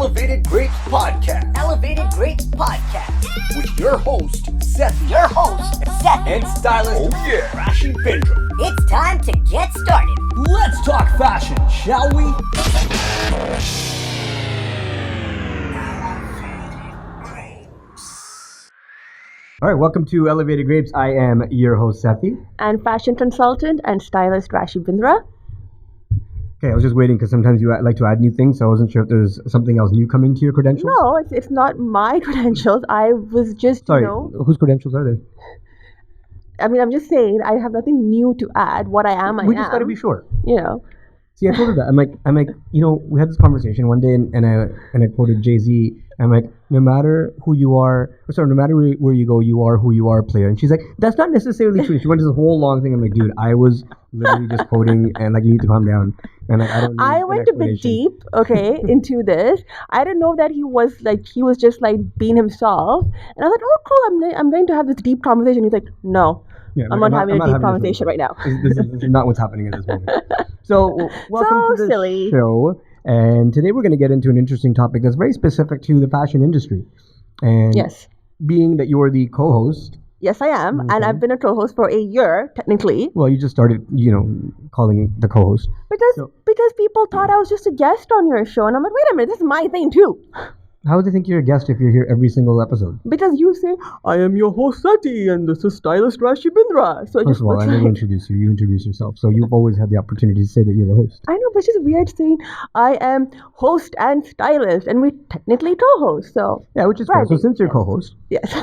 Elevated Grapes Podcast. Elevated Grapes Podcast. With your host, Sethi. Your host, Sethi. And Stylist Rashi Bindra. It's time to get started. Let's talk fashion, shall we? All right, welcome to Elevated Grapes. I am your host, Sethi. And fashion consultant and stylist Rashi Bindra. Okay, I was just waiting because sometimes you like to add new things, so I wasn't sure if there's something else new coming to your credentials. No, it's not my credentials. I was just, Sorry, whose credentials are they? I mean, I'm just saying I have nothing new to add. What I am, I am. We just got to be sure. You know. See, I told her that. I'm like, we had this conversation one day, and I quoted Jay-Z. I'm like, no matter who you are, no matter where you go, you are who you are, player. And she's like, that's not necessarily true. She went to this whole long thing. I'm like, dude, I was literally just quoting, and like, you need to calm down. And like, I went a bit deep, into this. I didn't know that he was just like being himself. And I was like, oh, cool. I'm going to have this deep conversation. He's like, no. Yeah, I'm not having a deep conversation right now. This is not what's happening at this moment. So, welcome to the show. And today we're going to get into an interesting topic that's very specific to the fashion industry. And yes, being that you're the co-host. Yes, I am. Okay. And I've been a co-host for a year, technically. Well, you just started, calling the co-host. Because people thought I was just a guest on your show. And I'm like, wait a minute, this is my thing too. How would they think you're a guest if you're here every single episode? Because you say, I am your host Sethi, and this is Stylist Rashi Bindra. So First of all, I never introduce you. You introduce yourself. So you've always had the opportunity to say that you're the host. I know, but it's just weird saying, I am host and stylist, and we technically co-host. So yeah, which is fair. So since you're co-host, yes.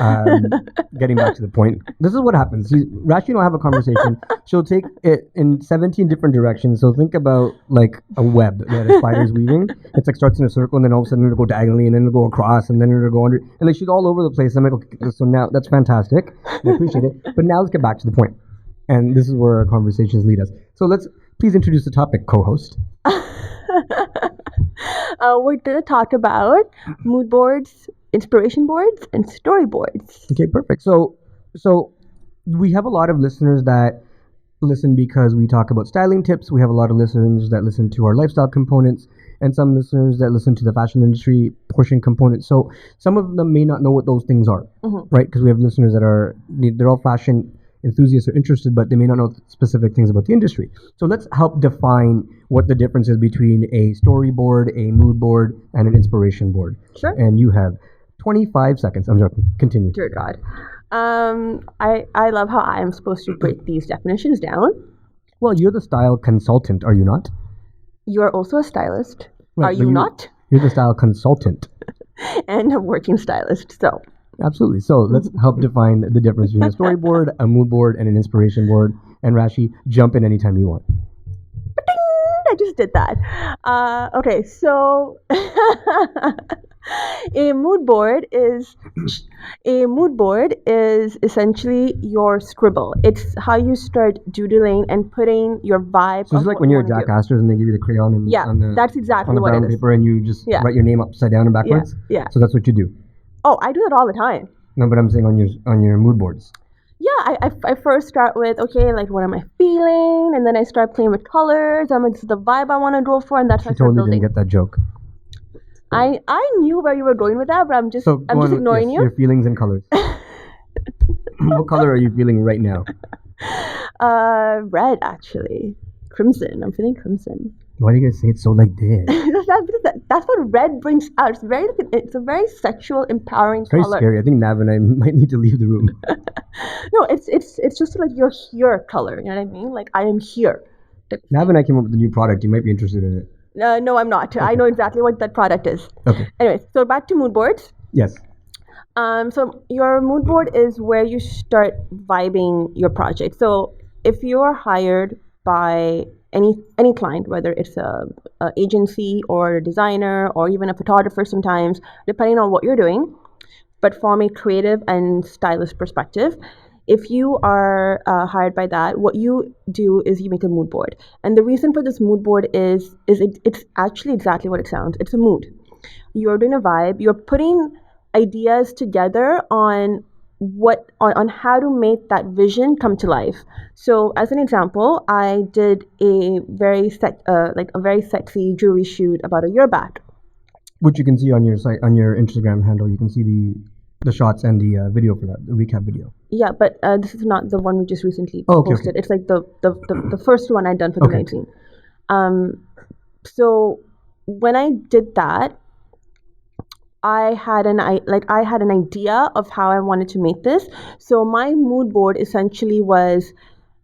Getting back to the point, this is what happens. Rashi and I'll have a conversation. She'll take it in 17 different directions. So think about like a web that a spider's weaving. It's like starts in a circle, and then all of a sudden it'll go diagonally, and then go across, and then it'll go under, and like she's all over the place. I'm like, okay, so now that's fantastic. I appreciate it. But now let's get back to the point. And this is where our conversations lead us. So let's please introduce the topic, co-host. We're going to talk about mood boards, inspiration boards, and storyboards. Okay, perfect. So we have a lot of listeners that listen because we talk about styling tips. We have a lot of listeners that listen to our lifestyle components, and some listeners that listen to the fashion industry portion component. So some of them may not know what those things are, right? Because we have listeners that they're all fashion enthusiasts or interested, but they may not know specific things about the industry. So let's help define what the difference is between a storyboard, a mood board, and an inspiration board. Sure. And you have 25 seconds. I'm joking. Continue. Dear God. I love how I am supposed to break these definitions down. Well, you're the style consultant, are you not? You're also a stylist. Right, are you not? You're the style consultant. And a working stylist, so. Absolutely. So let's help define the difference between a storyboard, a mood board, and an inspiration board. And Rashi, jump in anytime you want. I just did that. Okay, so a mood board is essentially your scribble. It's how you start doodling and putting your vibe. So it's like when you're at Jack Astor's and they give you the crayon and that's exactly on the what brown it is. paper, and you just write your name upside down and backwards. Yeah. So that's what you do. Oh, I do that all the time. No, but I'm saying on your mood boards. Yeah, I first start with, okay, like what am I feeling? And then I start playing with colors. This is the vibe I want to go for, and that's how I start building. Didn't get that joke. I knew where you were going with that, but I'm just ignoring you. Your feelings and colors. What color are you feeling right now? Red, actually. Crimson. I'm feeling crimson. Why do you guys say it so like this? That's what red brings out. It's a very sexual, empowering color. Very scary. I think Nav and I might need to leave the room. No, it's just like your here color. You know what I mean? Like I am here. Nav and I came up with a new product. You might be interested in it. No, I'm not. Okay. I know exactly what that product is. Okay. Anyways, so back to mood boards. Yes. So your mood board is where you start vibing your project. So if you are hired by any client, whether it's a agency or a designer or even a photographer sometimes, depending on what you're doing, but from a creative and stylist perspective, if you are hired by that, what you do is you make a mood board. And the reason for this mood board is it's actually exactly what it sounds. It's a mood. You're doing a vibe. You're putting ideas together on how to make that vision come to life. So as an example, I did a very sexy jewelry shoot about a year back. Which you can see on your site, on your Instagram handle. You can see the shots and the video for that, the recap video. Yeah, but this is not the one we just recently Okay, posted. It's like the first one I'd done for the magazine. So when I did that, I had an idea of how I wanted to make this. So my mood board essentially was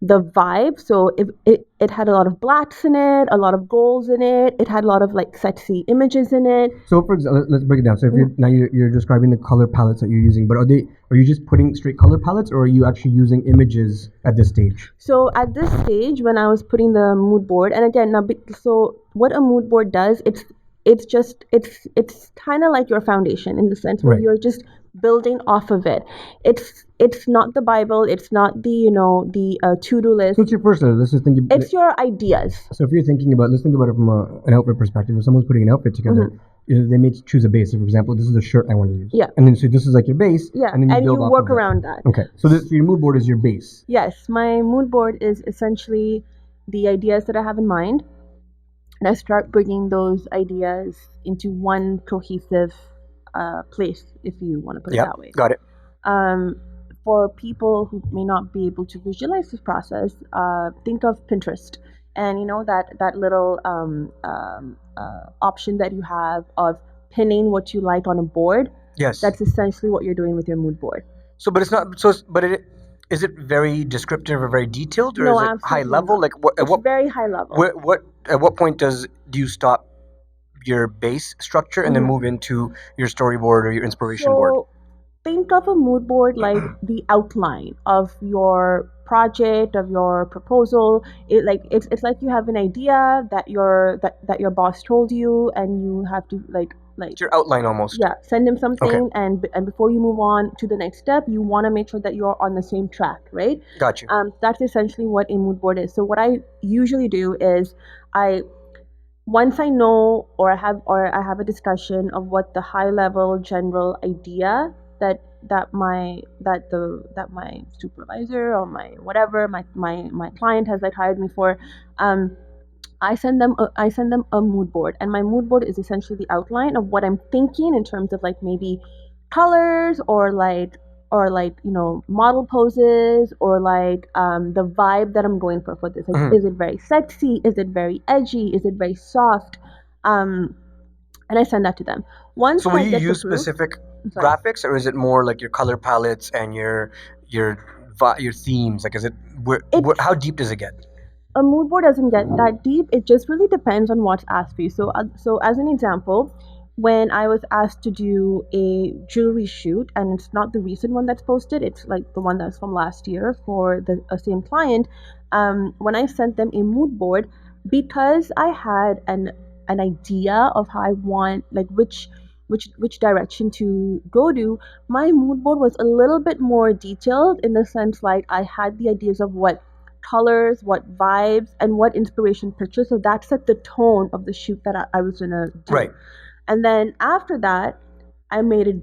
the vibe. So it had a lot of blacks in it, a lot of golds in it. It had a lot of like sexy images in it. So for example, let's break it down. So if you're describing the color palettes that you're using, but are you just putting straight color palettes, or are you actually using images at this stage? So at this stage, when I was putting the mood board, and again, so what a mood board does, it's kind of like your foundation in the sense where you're just building off of it. It's not the Bible. It's not the to-do list. So it's your first letter. Let's just think. It's your ideas. So if you're thinking about, let's think about it from an outfit perspective. If someone's putting an outfit together, they may choose a base. So for example, this is a shirt I want to use. Yeah. And then so this is like your base. Yeah. And then you build off work of around that. Okay. So your mood board is your base. Yes, my mood board is essentially the ideas that I have in mind. And I start bringing those ideas into one cohesive place, if you want to put it that way. Got it. For people who may not be able to visualize this process, think of Pinterest, and that little option that you have of pinning what you like on a board. Yes. That's essentially what you're doing with your mood board. So, but it's not. So, is it very descriptive or very detailed, or No, is it high level? Not. Like It's very high level. At what point do you stop your base structure and then move into your storyboard or your inspiration board? Think of a mood board like the outline of your project, of your proposal. It's like you have an idea that your boss told you, and you have to It's your outline almost. Yeah, send him something, and before you move on to the next step, you want to make sure that you're on the same track, right? Got you. That's essentially what a mood board is. So what I usually do is once I know or I have a discussion of what the high level general idea that my supervisor or my client has hired me for, I send them a mood board, and my mood board is essentially the outline of what I'm thinking in terms of maybe colors or model poses or the vibe that I'm going for this. Is it very sexy? Is it very edgy? Is it very soft? And I send that to them. So will you use specific graphics, or is it more like your color palettes and your themes? Is it how deep does it get? A mood board doesn't get that deep. It just really depends on what's asked for you. So as an example, when I was asked to do a jewelry shoot, and it's not the recent one that's posted, it's the one that's from last year for the same client. When I sent them a mood board, because I had an idea of how I want which direction to go to, my mood board was a little bit more detailed in the sense I had the ideas of what colors, what vibes, and what inspiration pictures. So that set the tone of the shoot that I was gonna do. Right. And then after that, I made it.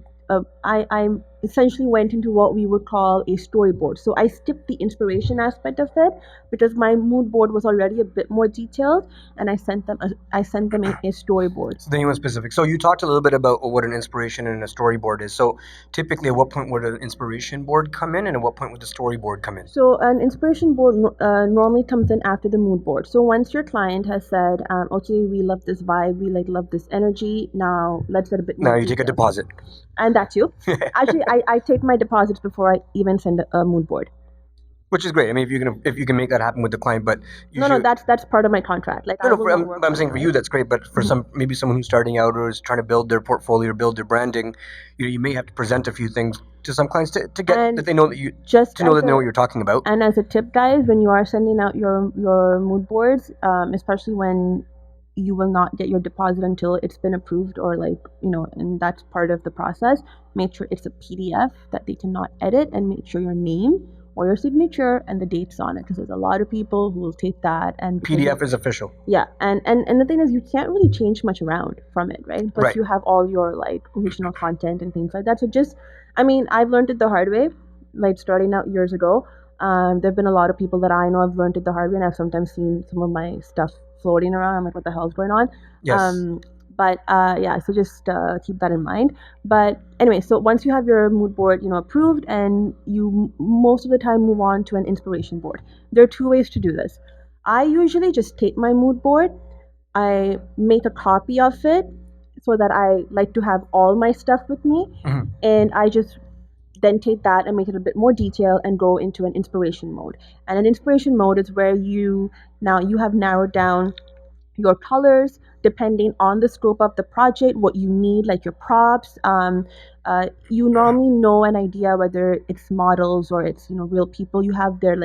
I essentially went into what we would call a storyboard. So I skipped the inspiration aspect of it because my mood board was already a bit more detailed, and I sent them a storyboard. So then you went specific. So you talked a little bit about what an inspiration and a storyboard is. So typically, at what point would an inspiration board come in, and at what point would the storyboard come in? So an inspiration board normally comes in after the mood board. So once your client has said, okay, we love this vibe, we love this energy, now let's get a bit more Now you take a deposit. And that too. Actually, I take my deposits before I even send a mood board. Which is great. I mean, if you can make that happen with the client, but that's part of my contract. I'm saying for you that's great, but for maybe someone who's starting out or is trying to build their portfolio or build their branding, you may have to present a few things to some clients to get that they know that you know what you're talking about. And as a tip, guys, when you are sending out your mood boards, especially when you will not get your deposit until it's been approved, or and that's part of the process. Make sure it's a PDF that they cannot edit, and make sure your name or your signature and the dates on it, because there's a lot of people who will take that and PDF is official. Yeah, and the thing is, you can't really change much around from it, right? But you have all your original content and things like that. So I've learned it the hard way, starting out years ago. There've been a lot of people that I know have learned it the hard way, and I've sometimes seen some of my stuff floating around. I'm like, what the hell's going on? Yes. But yeah, so just keep that in mind. But anyway, so once you have your mood board, approved, and you most of the time move on to an inspiration board. There are two ways to do this. I usually just take my mood board, I make a copy of it so that I like to have all my stuff with me, and I just then take that and make it a bit more detailed and go into an inspiration mode. And an inspiration mode is where you have narrowed down your colors depending on the scope of the project, what you need, like your props. You normally know an idea whether it's models or it's real people. You have their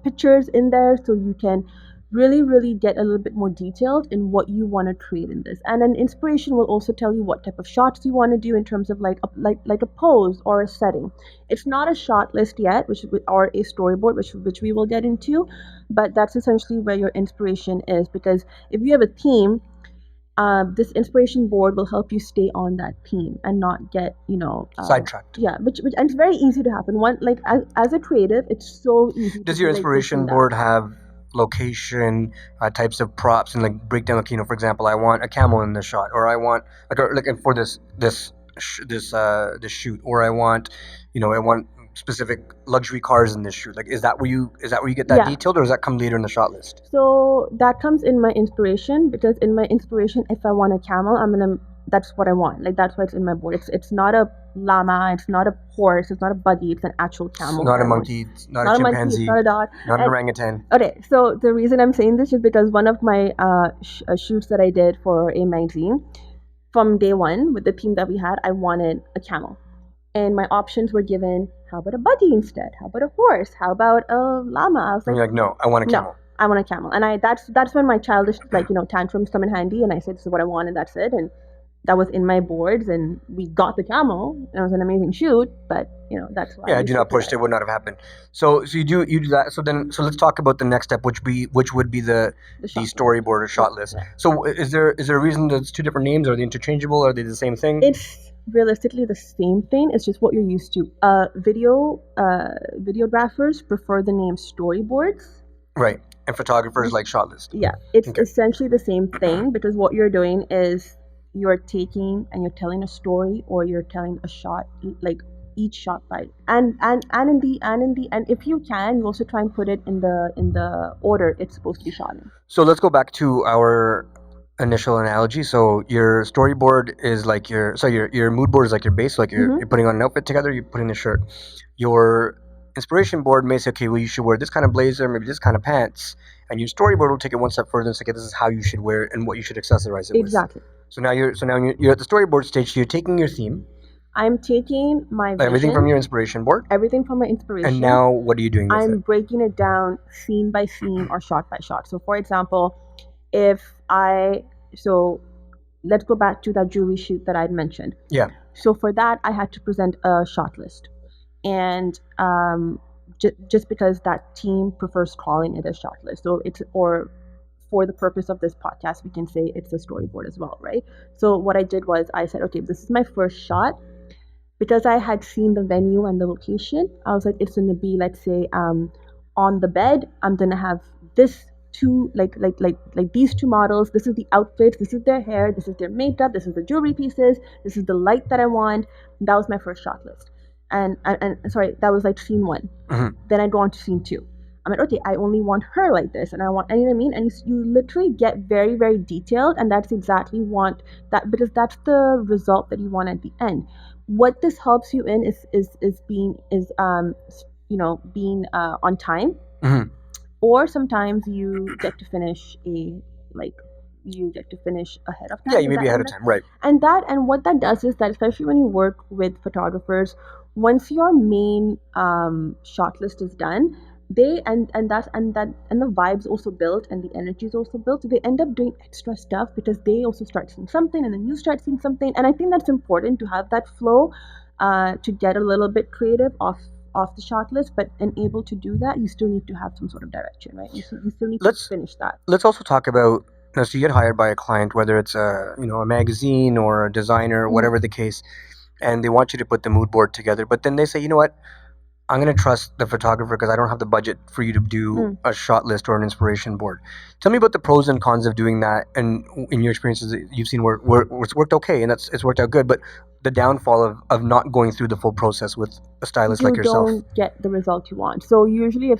pictures in there, so you can really get a little bit more detailed in what you want to create in this. And an inspiration will also tell you what type of shots you want to do in terms of like a pose or a setting. It's not a shot list yet, or a storyboard, which we will get into, but that's essentially where your inspiration is, because if you have a theme, this inspiration board will help you stay on that theme and not get Sidetracked. Yeah, which and it's very easy to happen. One, like as a creative, it's so easy. Does to your do, like, this inspiration and that. board have location, types of props, and like breakdown? Like, for example, I want a camel in the shot, or I want for this shoot, or I want specific luxury cars in this shoot. Like, is that where you get that Yeah. detailed, or does that come later in the shot list? So that comes in my inspiration, because in my inspiration, if I want a camel, that's what I want. Like, that's why it's in my board. It's not a llama, it's not a horse, it's not a buggy, it's an actual camel. It's not a that I want. monkey, it's not Not a a monkey, chimpanzee, it's not a dog. not an And- orangutan. Okay, so the reason I'm saying this is because one of my shoots that I did for a magazine, from day one with the theme that we had, I wanted a camel. And my options were given, how about a buggy instead? How about a horse? How about a llama? I was And like, you're like, no, I want a camel. no, I want a camel. And that's when my childish tantrums come in handy, and I said, this is what I want, and that's it. And that was in my boards, and we got the camel, and it was an amazing shoot, but that's why. Yeah, had you not pushed, it would not have happened. So you do that. So let's talk about the next step, which would be the shot storyboard or shot list. Yeah. So is there a reason that it's two different names? Are they interchangeable? Are they the same thing? It's realistically the same thing. It's just what you're used to. Videographers prefer the name storyboards. Right. And photographers like shot list. Yeah, it's Okay. essentially the same thing, because what you're doing is you're taking and you're telling a story, or you're telling a shot, like each shot by and if you can, you also try and put it in the order it's supposed to be shot in. So let's go back to our initial analogy. So your storyboard is like your mood board is like your base, like you're putting on an outfit together, you're putting the shirt. Your inspiration board may say, okay, well, you should wear this kind of blazer, maybe this kind of pants, and your storyboard will take it one step further and say, okay, this is how you should wear it and what you should accessorize it Exactly. with. So now you're at the storyboard stage. So you're taking your theme, I'm taking my vision, everything from your inspiration board, everything from my inspiration, and now what are you doing with I'm it? breaking it down scene by scene or shot by shot. So for example, so let's go back to that jewelry shoot that I'd mentioned. Yeah. So for that, I had to present a shot list, and just because that team prefers calling it a shot list, so for the purpose of this podcast, we can say it's a storyboard as well, right? So what I did was I said, okay, this is my first shot. Because I had seen the venue and the location, I was like, it's gonna be, let's say, on the bed, I'm gonna have this two like these two models. This is the outfits, this is their hair, this is their makeup, this is the jewelry pieces, this is the light that I want. That was my first shot list. And sorry, that was like scene one. Then I go on to scene two. I'm like, okay, I only want her like this, and I want, and you know what I mean? And you literally get very, very detailed, and that's exactly because that's the result that you want at the end. What this helps you in is being on time, or sometimes you get to finish ahead of time. Yeah, you may be ahead of time, right? And what that does is that, especially when you work with photographers, once your main shot list is done, the vibes also built and the energy is also built. So they end up doing extra stuff because they also start seeing something, and then you start seeing something. And I think that's important to have that flow, to get a little bit creative off the shot list. But able to do that, you still need to have some sort of direction, right? You still need to finish that. Let's also talk about, so you get hired by a client, whether it's a magazine or a designer, whatever the case, and they want you to put the mood board together. But then they say, you know what, I'm going to trust the photographer because I don't have the budget for you to do a shot list or an inspiration board. Tell me about the pros and cons of doing that, and in your experiences that you've seen where it's worked okay and it's worked out good, but the downfall of not going through the full process with a stylist like yourself. You don't get the result you want. So usually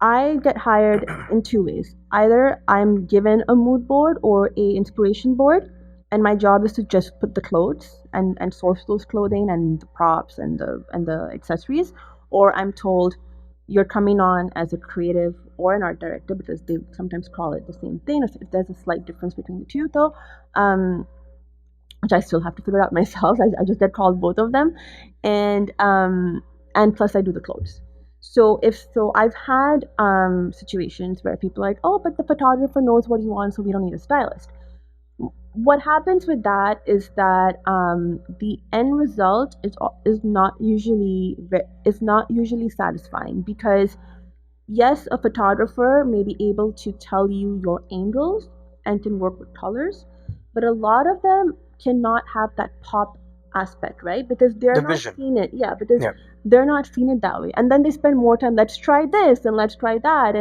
I get hired in two ways. Either I'm given a mood board or a inspiration board, and my job is to just put the clothes and source those clothing and the props and the accessories, or I'm told you're coming on as a creative or an art director, because they sometimes call it the same thing. There's a slight difference between the two, though, which I still have to figure out myself. I just get called both of them, and plus I do the clothes. So I've had situations where people are like, oh, but the photographer knows what he wants, so we don't need a stylist. What happens with that is that the end result is not usually satisfying, because yes, a photographer may be able to tell you your angles and can work with colors, but a lot of them cannot have that pop aspect, right? Because they're not seeing it. Yeah, because they're not seeing it that way, and then they spend more time. Let's try this and let's try that,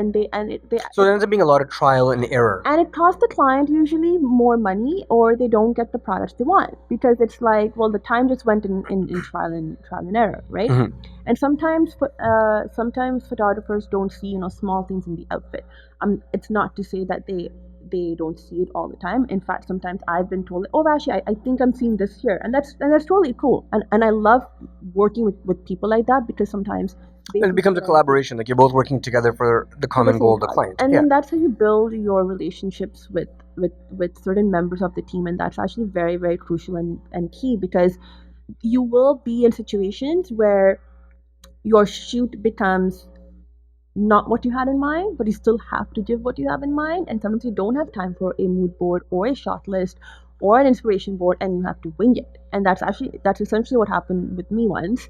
So it ends up being a lot of trial and error, and it costs the client usually more money, or they don't get the products they want, because it's like, well, the time just went in trial and error, right? Mm-hmm. And sometimes photographers don't see small things in the outfit. It's not to say that they don't see it all the time. In fact, sometimes I've been told, oh, Rashi, I think I'm seeing this here, and that's totally cool. And I love working with people like that, because sometimes it becomes a collaboration. Like you're both working together for the common goal of the client. And then that's how you build your relationships with certain members of the team, and that's actually very, very crucial and key, because you will be in situations where your shoot becomes not what you had in mind, but you still have to give what you have in mind, and sometimes you don't have time for a mood board or a shot list or an inspiration board, and you have to wing it. And that's essentially what happened with me once.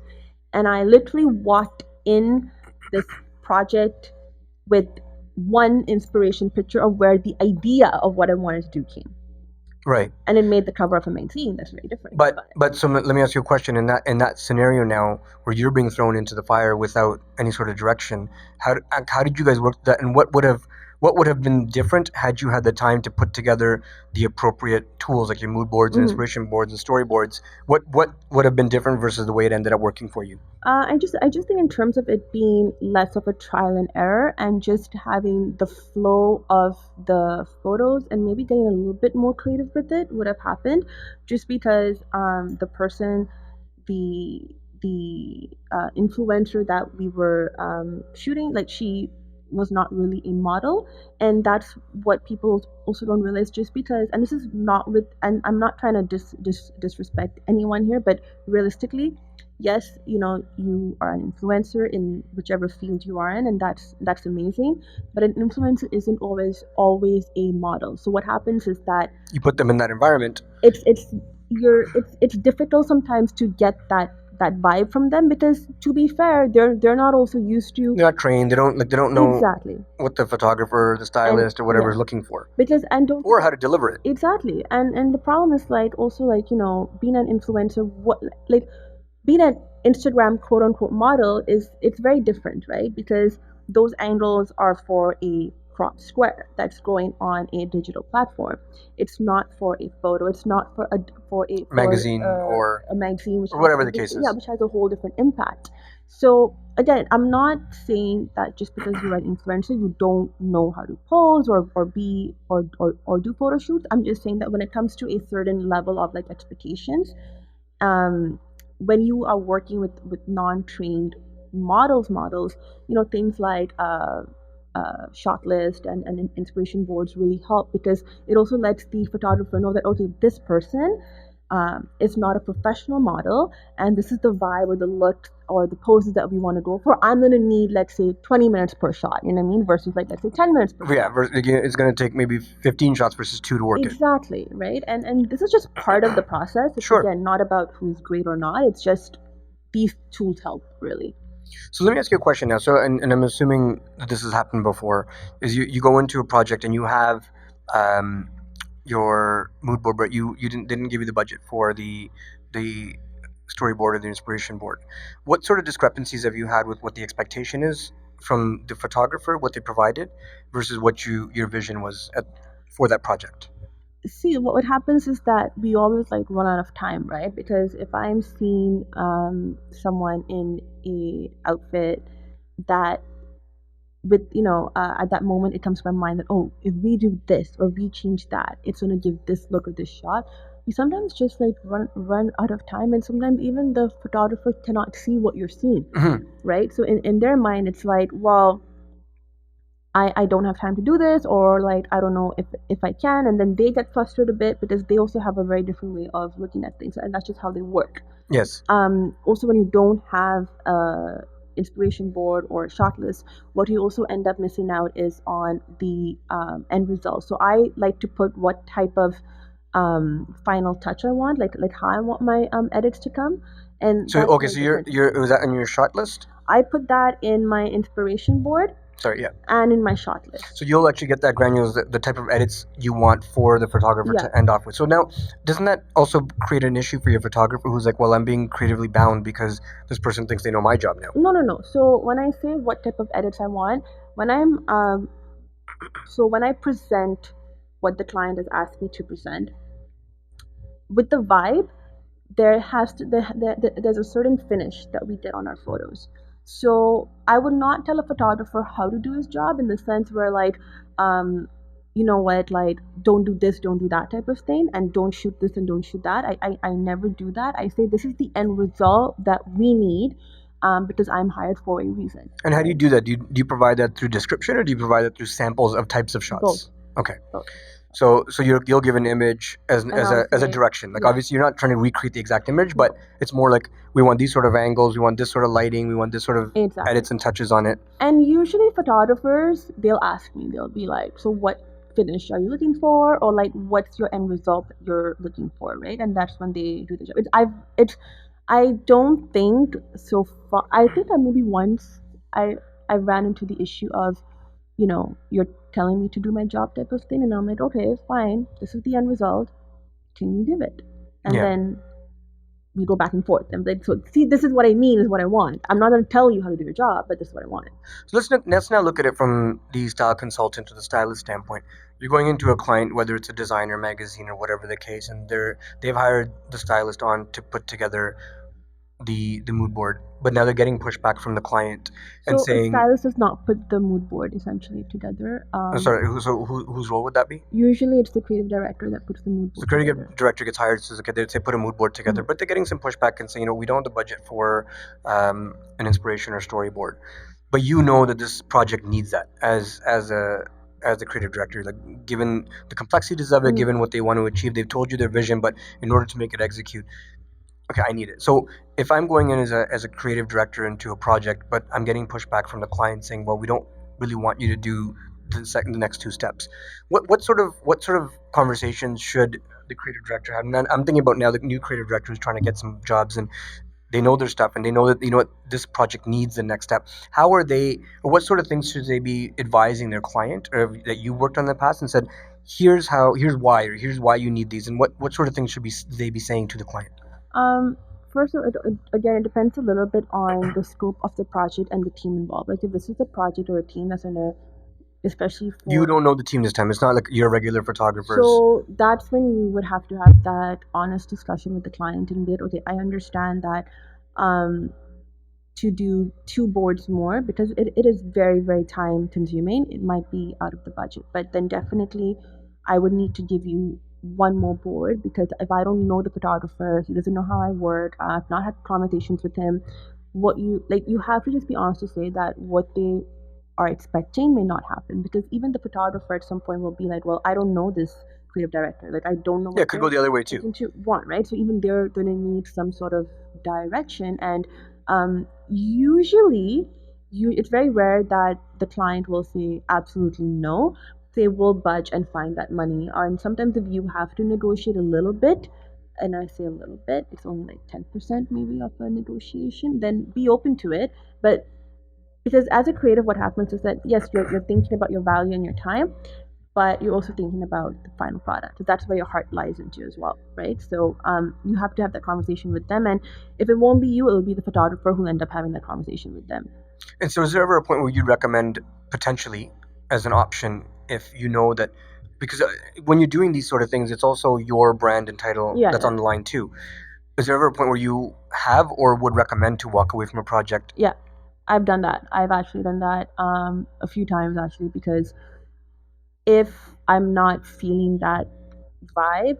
And I literally walked in this project with one inspiration picture of where the idea of what I wanted to do came. Right. And it made the cover of a magazine. That's very different. But so let me ask you a question. In that scenario now, where you're being thrown into the fire without any sort of direction, how did you guys work that? And what would have been different had you had the time to put together the appropriate tools, like your mood boards and inspiration boards and storyboards? What would have been different versus the way it ended up working for you? I just think in terms of it being less of a trial and error, and just having the flow of the photos and maybe getting a little bit more creative with it would have happened, just because the person, the influencer that we were shooting, like, she was not really a model, and that's what people also don't realize. Just because, and this is not with, and I'm not trying to disrespect anyone here, but realistically, yes, you are an influencer in whichever field you are in, and that's amazing, but an influencer isn't always a model. So what happens is that you put them in that environment. It's difficult sometimes to get that vibe from them, because, to be fair, they're not also used to. They're not trained. They don't know exactly what the photographer, the stylist, or whatever is looking for. Or how to deliver it. Exactly, and the problem is, like, also, like, being an influencer, being an Instagram quote unquote model it's very different, right? Because those angles are for a cropped square that's going on a digital platform. It's not for a photo. It's not for a magazine, or a magazine, or whatever the case is. Yeah, which has a whole different impact. So again, I'm not saying that just because you're an influencer, you don't know how to pose or do photo shoots. I'm just saying that when it comes to a certain level of, like, expectations, when you are working with non-trained models, things like shot list and inspiration boards really help, because it also lets the photographer know that, okay, this person is not a professional model, and this is the vibe or the look or the poses that we want to go for. I'm going to need, let's say, 20 minutes per shot, you know what I mean, versus, like, let's say 10 minutes per shot. It's going to take maybe 15 shots versus 2 to work exactly, right? And this is just part of the process. It's, again, not about who's great or not. It's just these tools help, really. So let me ask you a question now. So, and I'm assuming that this has happened before, is you go into a project and you have your mood board, but you didn't give you the budget for the storyboard or the inspiration board. What sort of discrepancies have you had with what the expectation is from the photographer, what they provided, versus what your vision was for that project? See, what happens is that we always like run out of time, right? Because if I'm seeing someone in a outfit that with at that moment it comes to my mind that, oh, if we do this or we change that, it's going to give this look or this shot. You sometimes just like run out of time, and sometimes even the photographer cannot see what you're seeing, right? So in their mind it's like, well, I don't have time to do this, or like I don't know if I can, and then they get frustrated a bit because they also have a very different way of looking at things, and that's just how they work. Yes. Also, when you don't have a inspiration board or a shot list, what you also end up missing out is on the end result. So I like to put what type of final touch I want, like how I want my edits to come. And So that's okay, very so different. was that on your shot list? I put that in my inspiration board Sorry, yeah. and in my shot list. So you'll actually get that granules, the type of edits you want for the photographer Yeah. to end off with. So now, doesn't that also create an issue for your photographer who's like, well, I'm being creatively bound because this person thinks they know my job now? No. So when I say what type of edits I want, when I present what the client has asked me to present, with the vibe, there's a certain finish that we did on our photos. So I would not tell a photographer how to do his job, in the sense where like, you know what, like, don't do this, don't do that type of thing, and don't shoot this and don't shoot that. I never do that. I say this is the end result that we need, because I'm hired for a reason. And how do you do that? Do you provide that through description, or do you provide that through samples of types of shots? Both. Okay. Both. So you'll give an image as I'll a say, direction. Like yeah. obviously you're not trying to recreate the exact image, but it's more like we want these sort of angles, we want this sort of lighting, we want this sort of Exactly. edits and touches on it. And usually photographers, they'll ask me, they'll be like, so what finish are you looking for, or like what's your end result that you're looking for, right? And that's when they do the job. I don't think so far. I think that maybe once I ran into the issue of, you're telling me to do my job type of thing, and I'm like, okay, fine, this is the end result, can you give it? And Yeah. then we go back and forth. And like, so see, this is what I mean, is what I want. I'm not going to tell you how to do your job, but this is what I want. So let's now look at it from the style consultant or the stylist standpoint. You're going into a client, whether it's a designer, magazine, or whatever the case, and they've hired the stylist on to put together the mood board, but now they're getting pushback from the client and So a saying, stylist does not put the mood board essentially together. sorry, whose role would that be? Usually it's the creative director that puts the mood So board the creative together. director gets hired, says, okay, they put a mood board together, but they're getting some pushback and saying, we don't have the budget for an inspiration or storyboard. But you know that this project needs that as a creative director, like given the complexities of it, given what they want to achieve, they've told you their vision, but in order to make it execute, okay, I need it. So if I'm going in as a creative director into a project, but I'm getting pushback from the client saying, well, we don't really want you to do the next two steps. What sort of conversations should the creative director have? And I'm thinking about now the new creative director who's trying to get some jobs, and they know their stuff, and they know that what this project needs the next step. How are they, or what sort of things should they be advising their client, or that you worked on in the past and said, here's why you need these, and what sort of things should they be saying to the client? First of all, again, it depends a little bit on the scope of the project and the team involved. Like if this is a project or a team that's in a, especially for... You don't know the team this time. It's not like you're regular photographers. So that's when you would have to have that honest discussion with the client and be like, okay, I understand that to do 2 boards more, because it is very, very time consuming. It might be out of the budget, but then definitely I would need to give you 1 more board, because if I don't know the photographer, he doesn't know how I work, I've not had conversations with him, you have to just be honest to say that what they are expecting may not happen, because even the photographer at some point will be like, well, I don't know this creative director, like I don't know what it could go the other way too. to want, right? So even they're going to need some sort of direction, and usually it's very rare that the client will say absolutely no. They will budge and find that money, and sometimes if you have to negotiate a little bit, and I say a little bit, it's only like 10% maybe of a negotiation, then be open to it. But because as a creative, what happens is that yes, you're thinking about your value and your time, but you're also thinking about the final product. So that's where your heart lies into as well, right? So you have to have that conversation with them, and if it won't be you, it'll be the photographer who'll end up having that conversation with them. And so is there ever a point where you'd recommend potentially as an option if you know that, because when you're doing these sort of things, it's also your brand and title that's on the line too. Is there ever a point where you have or would recommend to walk away from a project? Yeah, I've done that. I've actually done that a few times actually, because if I'm not feeling that vibe,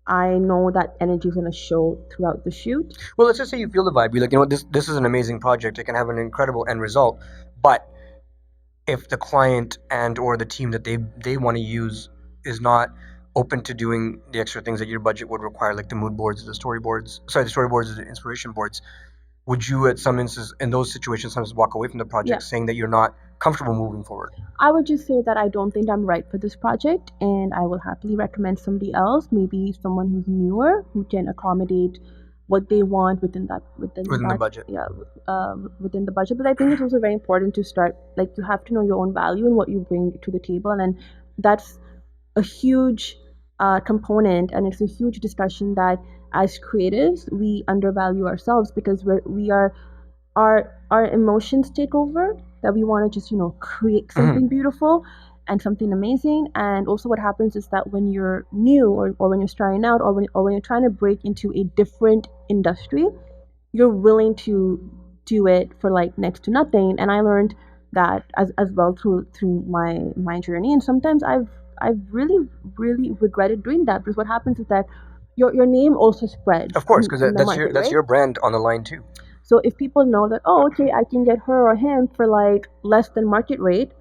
I know that energy is going to show throughout the shoot. Well, let's just say you feel the vibe. You're like, you know what, this is an amazing project. It can have an incredible end result. But if the client and or the team that they want to use is not open to doing the extra things that your budget would require, like the mood boards, the storyboards, the inspiration boards, would you at some instances in those situations sometimes walk away from the project saying that you're not comfortable moving forward? I would just say that I don't think I'm right for this project, and I will happily recommend somebody else, maybe someone who's newer, who can accommodate what they want within the budget. Yeah, within the budget. But I think it's also very important to start, like, you have to know your own value and what you bring to the table, and then that's a huge component, and it's a huge discussion that as creatives we undervalue ourselves, because we are our emotions take over, that we want to just create something beautiful and something amazing. And also what happens is that when you're new, or when you're starting out, or when you're trying to break into a different industry, you're willing to do it for like next to nothing. And I learned that as well through my journey. And sometimes I've really regretted doing that, because what happens is that your name also spreads. Of course, because that's your brand on the line too. So if people know that, oh, okay, I can get her or him for like less than market rate,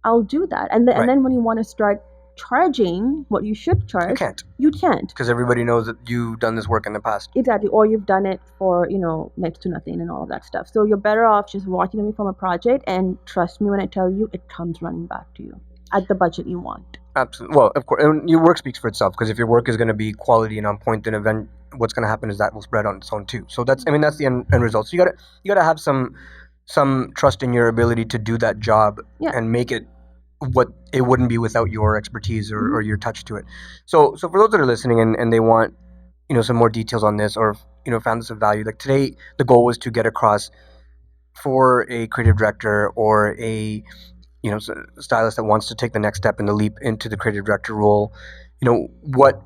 I'll do that. And then when you want to start charging what you should charge, you can't. Because everybody knows that you've done this work in the past. Exactly. Or you've done it for, next to nothing and all of that stuff. So you're better off just walking away from a project, and trust me when I tell you, it comes running back to you at the budget you want. Absolutely. Well, of course, and your work speaks for itself, because if your work is going to be quality and on point, then what's going to happen is that will spread on its own too. So that's the end result. So you gotta have some trust in your ability to do that job and make it what it wouldn't be without your expertise or your touch to it. So for those that are listening and they want some more details on this, or found this of value, like today the goal was to get across for a creative director or a stylist that wants to take the next step in the leap into the creative director role, what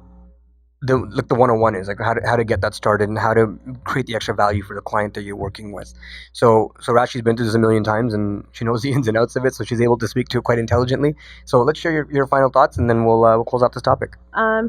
the 101 is, like how to get that started and how to create the extra value for the client that you're working with. So Rashi's been through this a million times, and she knows the ins and outs of it, so she's able to speak to it quite intelligently. So let's share your final thoughts, and then we'll close out this topic.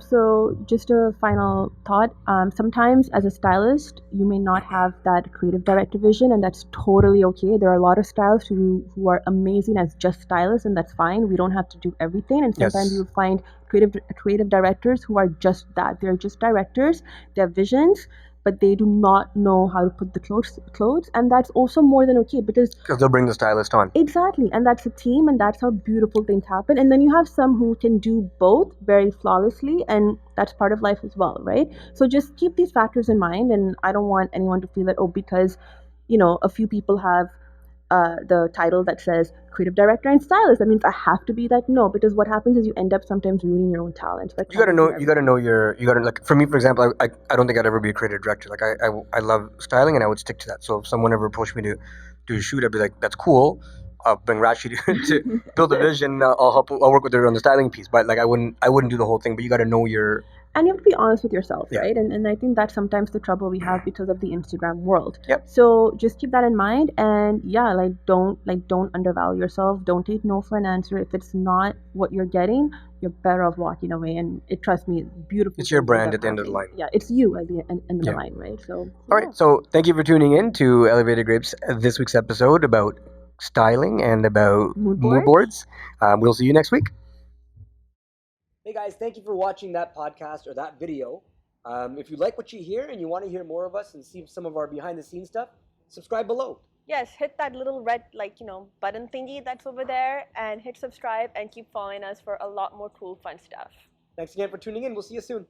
So just a final thought. Sometimes as a stylist, you may not have that creative director vision, and that's totally okay. There are a lot of stylists who are amazing as just stylists, and that's fine. We don't have to do everything, and sometimes you'll find creative directors who are just that. They're just directors. They have visions, but they do not know how to put the clothes, and that's also more than okay, because they'll bring the stylist on. Exactly, and that's a team, and that's how beautiful things happen. And then you have some who can do both very flawlessly, and that's part of life as well, right? So just keep these factors in mind, and I don't want anyone to feel that, because a few people have the title that says creative director and stylist, that means I have to be that. No, because what happens is you end up sometimes ruining your own talent. You gotta know like, for me, for example, I don't think I'd ever be a creative director. Like I love styling, and I would stick to that. So if someone ever approached me to do a shoot, I'd be like, that's cool. I'll bring Rashi to build a vision. I'll work with her on the styling piece, but like I wouldn't do the whole thing. But you got to know and you have to be honest with yourself, right? And I think that's sometimes the trouble we have because of the Instagram world. Yep. So just keep that in mind, and don't undervalue yourself. Don't take no for an answer. If it's not what you're getting, you're better off walking away. And trust me, it's beautiful. It's your brand at the end of the line. Yeah, it's you at the end of the line, right? So all right. So thank you for tuning in to Elevated Grapes, this week's episode about styling and about mood boards. We'll see you next week. Hey guys, thank you for watching that podcast or that video. If you like what you hear and you want to hear more of us and see some of our behind the scenes stuff, subscribe below. Yes, hit that little red button thingy that's over there, and hit subscribe, and keep following us for a lot more cool fun stuff. Thanks again for tuning in. We'll see you soon.